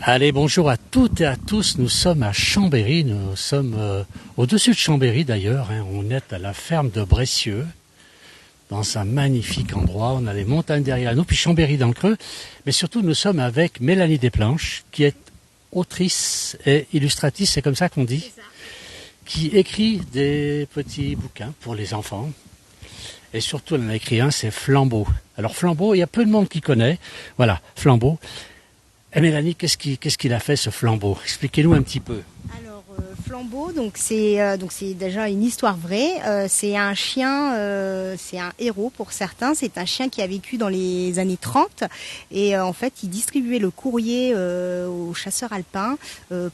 Allez, bonjour à toutes et à tous. Nous sommes à Chambéry. Nous sommes au-dessus de Chambéry d'ailleurs. On est à la ferme de Bressieux, dans un magnifique endroit. On a les montagnes derrière nous, puis Chambéry dans le creux. Mais surtout, nous sommes avec Mélanie Desplanches, qui est autrice et illustratrice, c'est comme ça qu'on dit, qui écrit des petits bouquins pour les enfants. Et surtout, elle en a écrit un, c'est Flambeau. Alors Flambeau, il y a peu de monde qui connaît. Voilà, Flambeau. Et Mélanie, qu'est-ce qu'il a fait ce Flambeau? Expliquez-nous un petit peu. Alors Flambeau, c'est déjà une histoire vraie. C'est un chien, c'est un héros pour certains. C'est un chien qui a vécu dans les années 30 et en fait il distribuait le courrier aux chasseurs alpins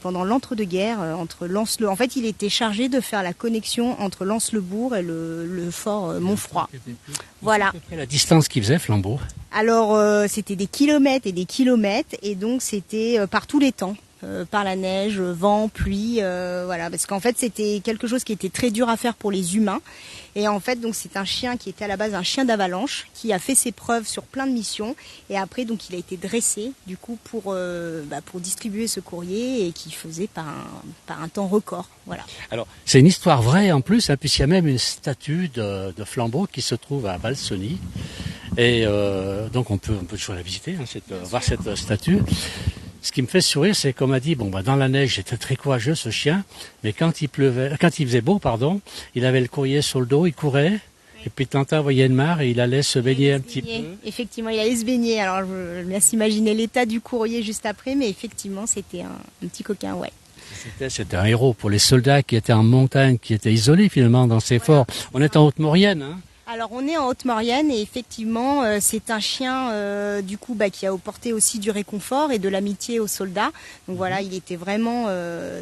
pendant l'entre-deux-guerres entre En fait, il était chargé de faire la connexion entre Lens-le-Bourg et le fort Montfroid. Voilà. À peu près la distance qu'il faisait, Flambeau. Alors c'était des kilomètres et des kilomètres et donc c'était par tous les temps. Par la neige, vent, pluie, voilà, parce qu'en fait c'était quelque chose qui était très dur à faire pour les humains. Et en fait donc c'est un chien qui était à la base un chien d'avalanche qui a fait ses preuves sur plein de missions et après donc il a été dressé du coup pour distribuer ce courrier et qui faisait par un temps record. Voilà. Alors c'est une histoire vraie en plus, puisqu'il y a même une statue de Flambeau qui se trouve à Valsony et donc on peut toujours la visiter, voir cette statue. Ce qui me fait sourire, c'est qu'on m'a dit, dans la neige, j'étais très courageux, ce chien, mais quand il faisait beau, il avait le courrier sur le dos, il courait, et puis Tintin voyait une mare et il allait se baigner un petit peu. Effectivement, il allait se baigner. Alors, je me laisse imaginer l'état du courrier juste après, mais effectivement, c'était un petit coquin, ouais. C'était un héros pour les soldats qui étaient en montagne, qui étaient isolés finalement dans ces forts. On est en Haute-Maurienne, hein. Alors on est en Haute-Maurienne et effectivement c'est un chien qui a apporté aussi du réconfort et de l'amitié aux soldats. Donc voilà, il était vraiment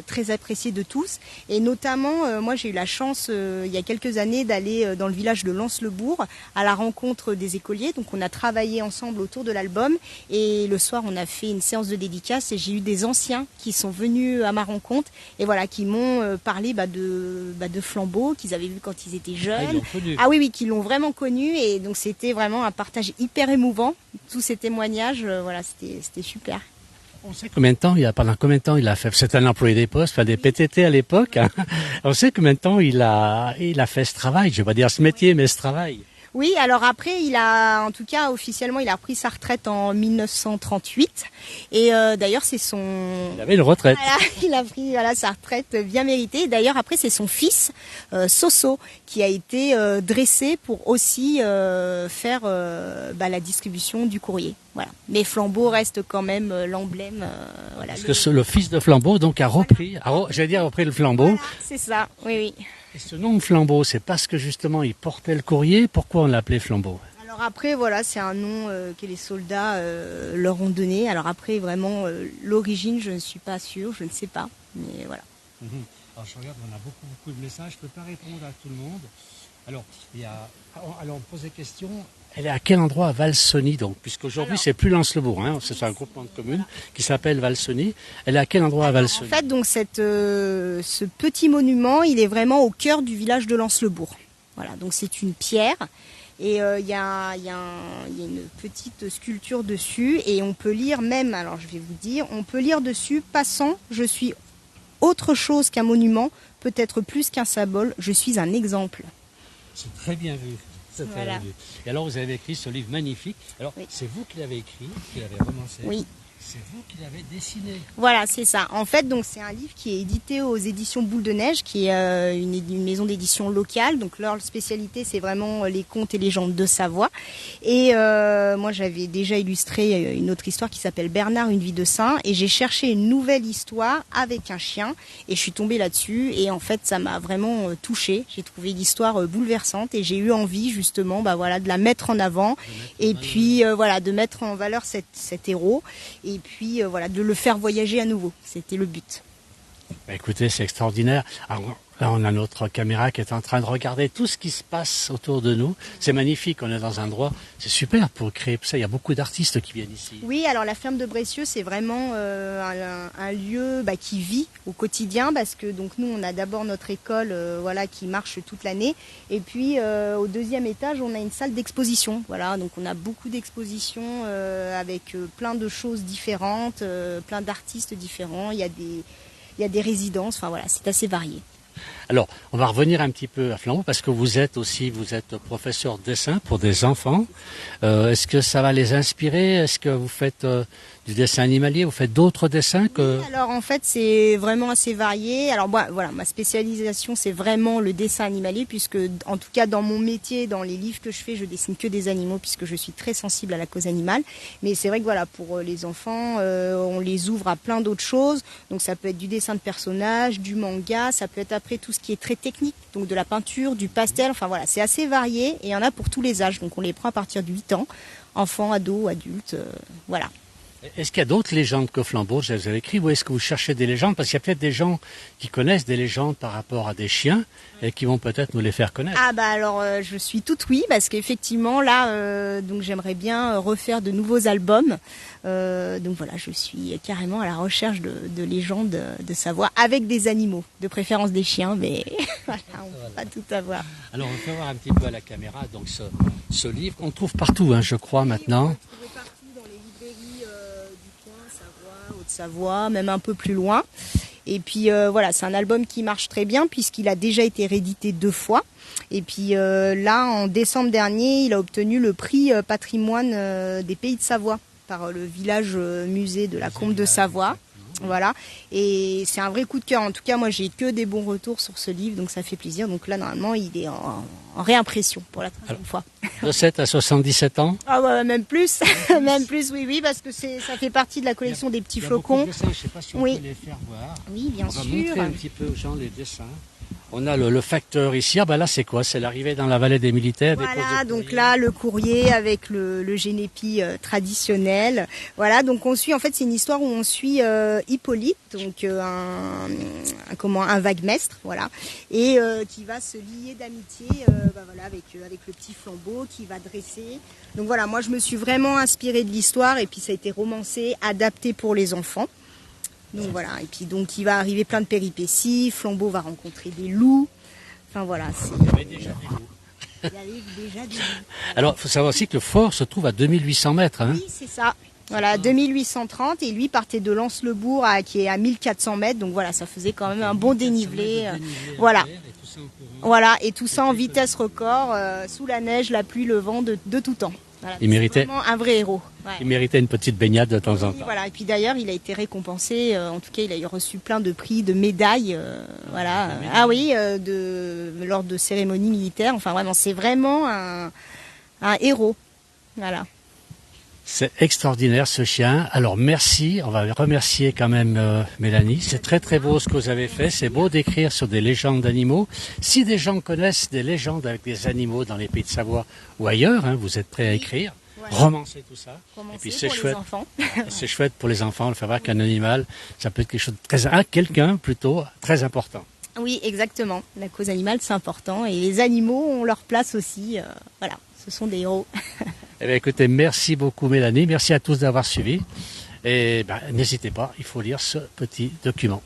très apprécié de tous et notamment moi j'ai eu la chance il y a quelques années d'aller dans le village de Lens-le-Bourg à la rencontre des écoliers. Donc on a travaillé ensemble autour de l'album et le soir on a fait une séance de dédicace et j'ai eu des anciens qui sont venus à ma rencontre et voilà qui m'ont parlé de Flambeau qu'ils avaient vu quand ils étaient jeunes. Oui, qui l'ont vraiment connu et donc c'était vraiment un partage hyper émouvant, tous ces témoignages, voilà, c'était super. On sait pendant combien de temps il a fait, c'est un employé des postes, des PTT à l'époque, hein. On sait combien de temps il a fait ce travail, je vais pas dire ce métier, mais ce travail. Oui, alors après, en tout cas, officiellement, il a repris sa retraite en 1938. Et d'ailleurs, Il avait une retraite. Voilà, il a pris sa retraite bien méritée. D'ailleurs, après, c'est son fils, Soso, qui a été dressé pour aussi faire la distribution du courrier. Voilà. Mais Flambeau reste quand même l'emblème. Voilà. Parce que le fils de Flambeau, donc, a repris le flambeau. Voilà, c'est ça, oui. Et ce nom de Flambeau, c'est parce que justement il portait le courrier. Pourquoi on l'appelait Flambeau? Alors après, voilà, c'est un nom que les soldats leur ont donné. Alors après, vraiment, l'origine, je ne suis pas sûre, je ne sais pas. Mais voilà. Alors je regarde, on a beaucoup de messages. Je ne peux pas répondre à tout le monde. Alors, on pose des questions. Elle est à quel endroit à Valsony, donc, puisqu'aujourd'hui c'est plus Lens-le-Bourg, c'est un groupement de communes qui s'appelle Valsony. Elle est à quel endroit à Valsony? En fait, donc ce petit monument, il est vraiment au cœur du village de Lens-le-Bourg. Voilà, donc c'est une pierre et il y a une petite sculpture dessus et on peut lire même, alors je vais vous dire, on peut lire dessus « Passant, je suis autre chose qu'un monument, peut-être plus qu'un symbole, je suis un exemple ». C'est très bien vu. Voilà. Et alors vous avez écrit ce livre magnifique. Alors oui. C'est vous qui l'avez écrit, qui l'avez romancé. Oui. C'est vous qui l'avez dessiné. Voilà, c'est ça. En fait, donc c'est un livre qui est édité aux éditions Boule de Neige, qui est une maison d'édition locale. Donc leur spécialité, c'est vraiment les contes et légendes de Savoie. Et moi, j'avais déjà illustré une autre histoire qui s'appelle Bernard, une vie de saint. Et j'ai cherché une nouvelle histoire avec un chien. Et je suis tombée là-dessus. Et en fait, ça m'a vraiment touchée. J'ai trouvé l'histoire bouleversante et j'ai eu envie justement, de la mettre en avant. Et puis de mettre en valeur cet héros. Et puis de le faire voyager à nouveau, c'était le but. Bah, écoutez, c'est extraordinaire. Alors, là, on a notre caméra qui est en train de regarder tout ce qui se passe autour de nous. C'est magnifique, on est dans un endroit, c'est super pour créer ça. Il y a beaucoup d'artistes qui viennent ici. Oui, alors la ferme de Bressieux, c'est vraiment un lieu qui vit au quotidien parce que donc nous, on a d'abord notre école voilà, qui marche toute l'année. Et puis au deuxième étage, on a une salle d'exposition. Voilà, donc on a beaucoup d'expositions avec plein de choses différentes, plein d'artistes différents. Il y a des résidences, enfin voilà, c'est assez varié. Alors, on va revenir un petit peu à Flambeau parce que vous êtes professeur de dessin pour des enfants. Est-ce que ça va les inspirer? Est-ce que vous faites du dessin animalier? Vous faites d'autres dessins que... Oui, alors en fait, c'est vraiment assez varié. Alors moi, voilà, ma spécialisation, c'est vraiment le dessin animalier puisque, en tout cas, dans mon métier, dans les livres que je fais, je dessine que des animaux puisque je suis très sensible à la cause animale. Mais c'est vrai que voilà, pour les enfants, on les ouvre à plein d'autres choses. Donc ça peut être du dessin de personnages, du manga, ça peut être après tout ce qui est très technique, donc de la peinture, du pastel, enfin voilà, c'est assez varié et il y en a pour tous les âges. Donc on les prend à partir de 8 ans, enfants, ados, adultes, voilà. Est-ce qu'il y a d'autres légendes que Flambeau, vous avez écrit, ou est-ce que vous cherchez des légendes? Parce qu'il y a peut-être des gens qui connaissent des légendes par rapport à des chiens et qui vont peut-être nous les faire connaître. Ah bah alors je suis toute oui parce qu'effectivement là donc j'aimerais bien refaire de nouveaux albums. Donc voilà, je suis carrément à la recherche de légendes de Savoie avec des animaux, de préférence des chiens, mais voilà, on ne peut pas tout avoir. Alors on peut voir un petit peu à la caméra donc ce livre qu'on trouve partout, hein, je crois maintenant. On peut trouver partout dans les librairies du coin, Savoie, Haute-Savoie, même un peu plus loin. Et puis voilà, c'est un album qui marche très bien puisqu'il a déjà été réédité 2 fois. Et puis là, en décembre dernier, il a obtenu le prix patrimoine des Pays de Savoie par le village musée de la Combe de Savoie. Voilà. Et c'est un vrai coup de cœur. En tout cas, moi, j'ai que des bons retours sur ce livre, donc ça fait plaisir. Donc là, normalement, il est en réimpression pour la 3e fois. De 7 à 77 ans? Ah ouais, même plus, même plus, oui, parce que ça fait partie de la collection des petits flocons. Je ne sais pas si on peut les faire voir. Oui, bien on sûr. On va montrer un petit peu aux gens les dessins. On a le facteur ici. Ah ben là, c'est quoi? C'est l'arrivée dans la vallée des militaires. Voilà, donc là, le courrier avec le génépi traditionnel. Voilà, donc on suit, en fait, c'est une histoire où on suit Hippolyte, donc un vaguemestre, voilà, et qui va se lier d'amitié voilà, avec le petit Flambeau qui va dresser. Donc voilà, moi, je me suis vraiment inspirée de l'histoire et puis ça a été romancé, adapté pour les enfants. Donc voilà, et puis donc il va arriver plein de péripéties, Flambeau va rencontrer des loups, enfin voilà. Il y avait déjà des loups. Il y avait déjà des loups. Alors, il faut savoir aussi que le fort se trouve à 2800 mètres. Hein. Oui, c'est ça. Voilà, 2830 et lui partait de Lens-le-Bourg qui est à 1400 mètres, donc voilà, ça faisait quand même un bon dénivelé. Voilà. Voilà, et tout ça en vitesse record, sous la neige, la pluie, le vent, de tout temps. Voilà, il méritait vraiment un vrai héros. Ouais. Il méritait une petite baignade de temps en temps. Voilà, et puis d'ailleurs, il a été récompensé. En tout cas, il a reçu plein de prix, de médailles. Voilà. Ah oui, lors de cérémonies militaires. Enfin, vraiment, c'est vraiment un héros. Voilà. C'est extraordinaire ce chien. Alors merci, on va remercier quand même Mélanie. C'est très très beau ce que vous avez fait. C'est beau d'écrire sur des légendes d'animaux. Si des gens connaissent des légendes avec des animaux dans les Pays de Savoie ou ailleurs, hein, vous êtes prêts à écrire, romancer tout ça. Romancer et puis c'est pour chouette. Les enfants. C'est chouette pour les enfants de faire voir qu'un animal, ça peut être quelque chose de très, quelqu'un plutôt très important. Oui, exactement. La cause animale, c'est important. Et les animaux ont leur place aussi. Voilà, ce sont des héros. Eh bien, écoutez, merci beaucoup Mélanie, merci à tous d'avoir suivi. Et n'hésitez pas, il faut lire ce petit document.